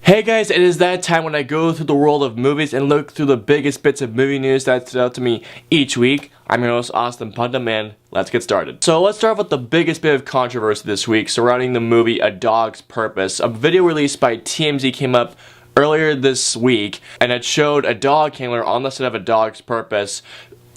Hey guys, it is that time when I go through the world of movies and look through the biggest bits of movie news that stood out to me each week. I'm your host, Putnam, and let's get started. So let's start with the biggest bit of controversy this week surrounding the movie A Dog's Purpose. A video released by TMZ came up earlier this week, and it showed a dog handler on the set of A Dog's Purpose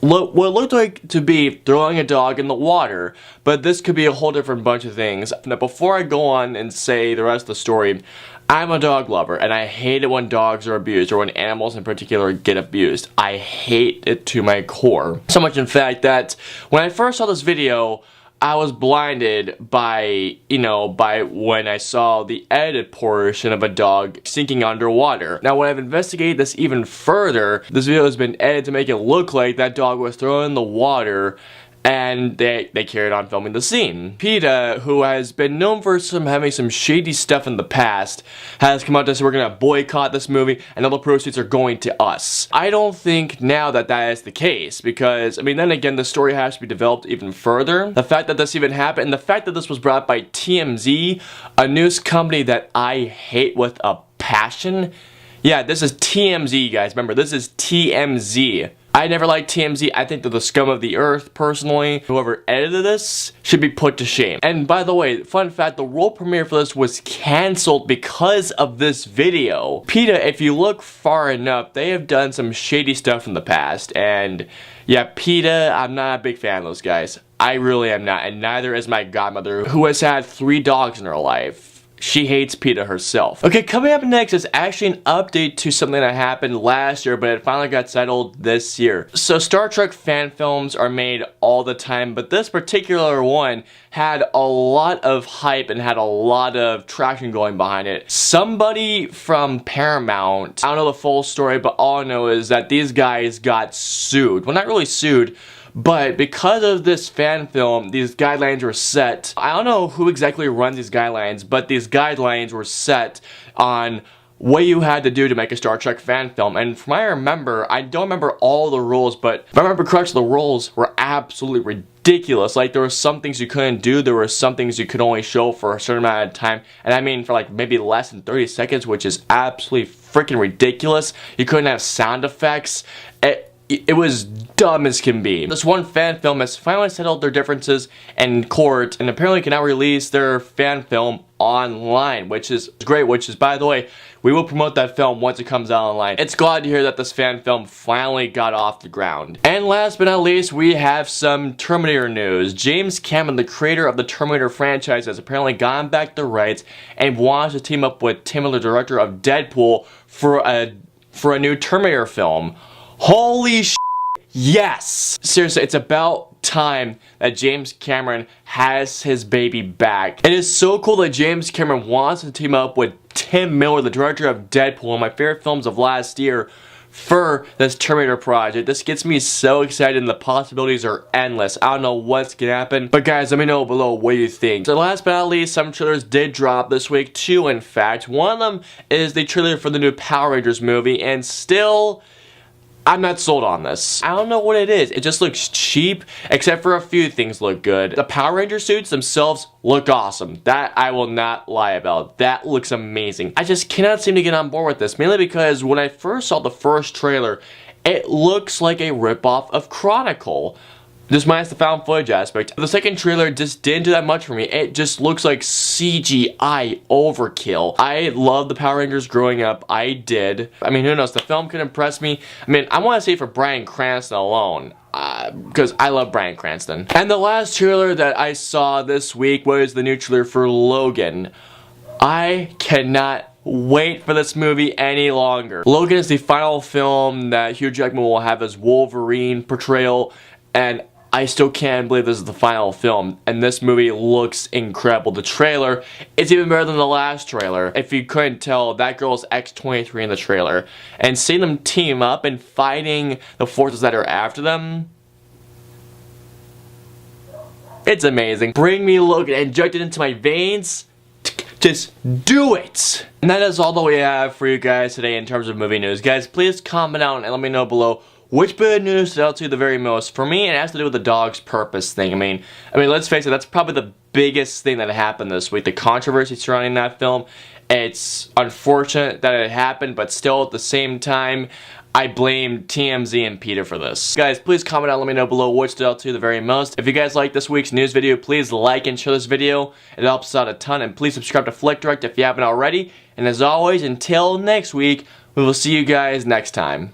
what looked like to be throwing a dog in the water, but this could be a whole different bunch of things. Now, before I go on and say the rest of the story, I'm a dog lover, and I hate it when dogs are abused, or when animals in particular get abused. I hate it to my core. So much, in fact, that when I first saw this video, I was blinded by when I saw the edited portion of a dog sinking underwater. Now, when I've investigated this even further, this video has been edited to make it look like that dog was thrown in the water, and they carried on filming the scene. PETA, who has been known for having some shady stuff in the past, has come out to say we're gonna boycott this movie and all the proceeds are going to us. I don't think now that is the case, because, I mean, then again, the story has to be developed even further. The fact that this even happened, and the fact that this was brought up by TMZ, a news company that I hate with a passion. Yeah, this is TMZ, guys. Remember, this is TMZ. I never liked TMZ. I think they're the scum of the earth, personally. Whoever edited this should be put to shame. And by the way, fun fact, the world premiere for this was cancelled because of this video. PETA, if you look far enough, they have done some shady stuff in the past. And yeah, PETA, I'm not a big fan of those guys. I really am not. And neither is my godmother, who has had 3 dogs in her life. She hates PETA herself. Okay, coming up next is actually an update to something that happened last year, but it finally got settled this year. So Star Trek fan films are made all the time, but this particular one had a lot of hype and had a lot of traction going behind it. Somebody from Paramount, I don't know the full story, but all I know is that these guys got sued. Well, not really sued, but because of this fan film, these guidelines were set. I don't know who exactly runs these guidelines, but these guidelines were set on what you had to do to make a Star Trek fan film. And from what I remember, I don't remember all the rules, but if I remember correctly, the rules were absolutely ridiculous. Like, there were some things you couldn't do, there were some things you could only show for a certain amount of time, and I mean for like maybe less than 30 seconds, which is absolutely freaking ridiculous. You couldn't have sound effects. It was dumb as can be. This one fan film has finally settled their differences in court and apparently can now release their fan film online, which is great, which is, by the way, we will promote that film once it comes out online. It's glad to hear that this fan film finally got off the ground. And last but not least, we have some Terminator news. James Cameron, the creator of the Terminator franchise, has apparently gotten back the rights and wants to team up with Tim Miller, the director of Deadpool, for a new Terminator film. Holy sh**, yes! Seriously, it's about time that James Cameron has his baby back. It is so cool that James Cameron wants to team up with Tim Miller, the director of Deadpool, one of my favorite films of last year, for this Terminator project. This gets me so excited and the possibilities are endless. I don't know what's gonna happen, but guys, let me know below what you think. So last but not least, some trailers did drop this week, 2 in fact. One of them is the trailer for the new Power Rangers movie, and still, I'm not sold on this. I don't know what it is. It just looks cheap, except for a few things look good. The Power Ranger suits themselves look awesome. That I will not lie about. That looks amazing. I just cannot seem to get on board with this, mainly because when I first saw the first trailer, it looks like a ripoff of Chronicle. Just minus the found footage aspect. The second trailer just didn't do that much for me. It just looks like CGI overkill. I loved the Power Rangers growing up. I did. I mean, who knows? The film could impress me. I mean, I want to say for Bryan Cranston alone, because I love Bryan Cranston. And the last trailer that I saw this week was the new trailer for Logan. I cannot wait for this movie any longer. Logan is the final film that Hugh Jackman will have as Wolverine portrayal, and I still can't believe this is the final film, and this movie looks incredible. The trailer is even better than the last trailer. If you couldn't tell, that girl's X-23 in the trailer. And seeing them team up and fighting the forces that are after them, it's amazing. Bring me Logan, inject it into my veins. Just do it! And that is all that we have for you guys today in terms of movie news. Guys, please comment down and let me know below which bit of news stood out to you the very most? For me, it has to do with the dog's purpose thing. I mean, let's face it, that's probably the biggest thing that happened this week. The controversy surrounding that film. It's unfortunate that it happened, but still at the same time, I blame TMZ and Peter for this. Guys, please comment down, let me know below what stood out to you the very most. If you guys like this week's news video, please like and share this video. It helps us out a ton, and please subscribe to FlickDirect if you haven't already. And as always, until next week, we will see you guys next time.